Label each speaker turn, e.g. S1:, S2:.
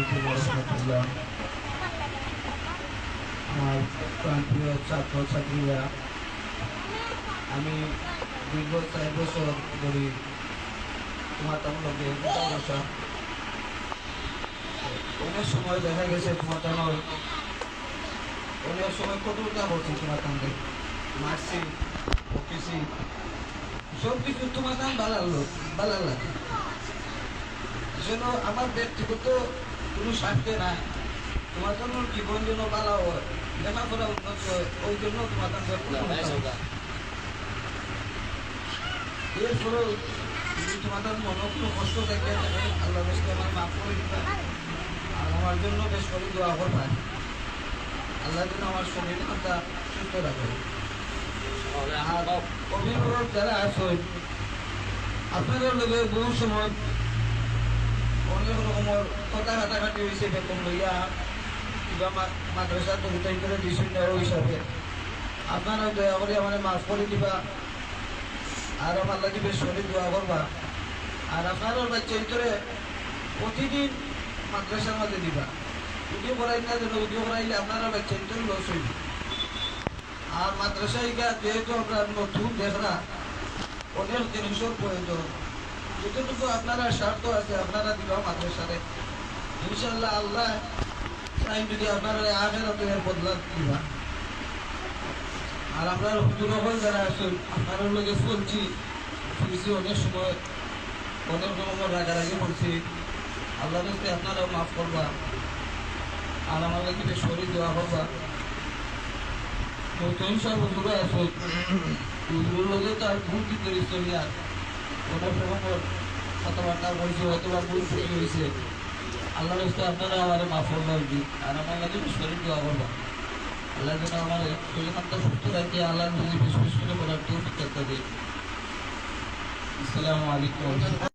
S1: আলাইকুম ওয়া রাহমাতুল্লাহ। আমার প্রান্তীয় ছাত্র ছাত্রীরা, আমি দীর্ঘ 4 বছর ধরে তোমার লগে বসা। অনেক সময় দেখা গেছে তোমার অনেক সময় কতটা করছি তোমার তাকে মারছি, বকেছি, সব কিছু তোমার ভালো লাগে। জন্য আমার ব্যক্তিগত কোনো স্বার্থে না, তোমার জন্য জীবন যেন ভালো হয়, লেখাপড়া উন্নত হয়, ওই জন্য তোমার এরপরেও যদি তোমার মনে কোনো কষ্ট থাকে আল্লাহ বেশি আমার মাফ করে দিবা। আর আমার জন্য বেশ করে দোয়া করবা, আল্লাহ যেন আমার শরীরটা সুস্থ রাখে। আর অভিভাবক যারা আছেন, আপনাদের লোকে বহু সময় অনেক রকমের কথা কাটাকাটি হয়েছে বেতন লইয়া কিংবা মাদ্রাসা তৈরি করে দিয়েছেন ওই হিসাবে। আপনারা দয়া করে আমার মাফ করে দিবা, আর আমার লাগে বেশ শরীর দোয়া করবা। আর আপনার বাচ্চা ভিতরে প্রতিদিন মাদ্রাসার মধ্যে দিবা, ভিডিও করাই না যেন, ভিডিও করাইলে আপনারা বাচ্চা ভিতরে লস হইবে। আর মাদ্রাসায় যেহেতু আপনার নতুন দেখরা অনেক জিনিসের প্রয়োজন, যতটুকু আপনারা স্বার্থ আছে আপনারা দিবা মাদ্রাসারে, ইনশাল্লাহ আল্লাহ যদি আপনারা আখেরাতের বদলা দিবা। আর আপনার হুজুরগণ যারা আছেন, আপনার লগে চলছি ফিরছি, অনেক সময় অনেক রকমের রাগারাগি করছি, আল্লাহ কাছে আপনারাও মাফ করবা। আর আমার কাছে শরীর দেওয়া করবা। নতুন সব হুজুরা আছেন, হুজুরের লগে তার ভুল কি করি চলিয়ার অনেক রকমের কথাবার্তা বলছে, অথবা ভুল ফুটি হয়েছে, আল্লাহ কাছে আপনারা আমার মাফ করবা। আর আমার কাছে শরীর দেওয়া করবা। আল্লাহ যেন আমার শরীরটা সুস্থ রাখি, আল্লাহ যদি বিশেষ করে করার তৌফিক দিন। আসসালামু আলাইকুম।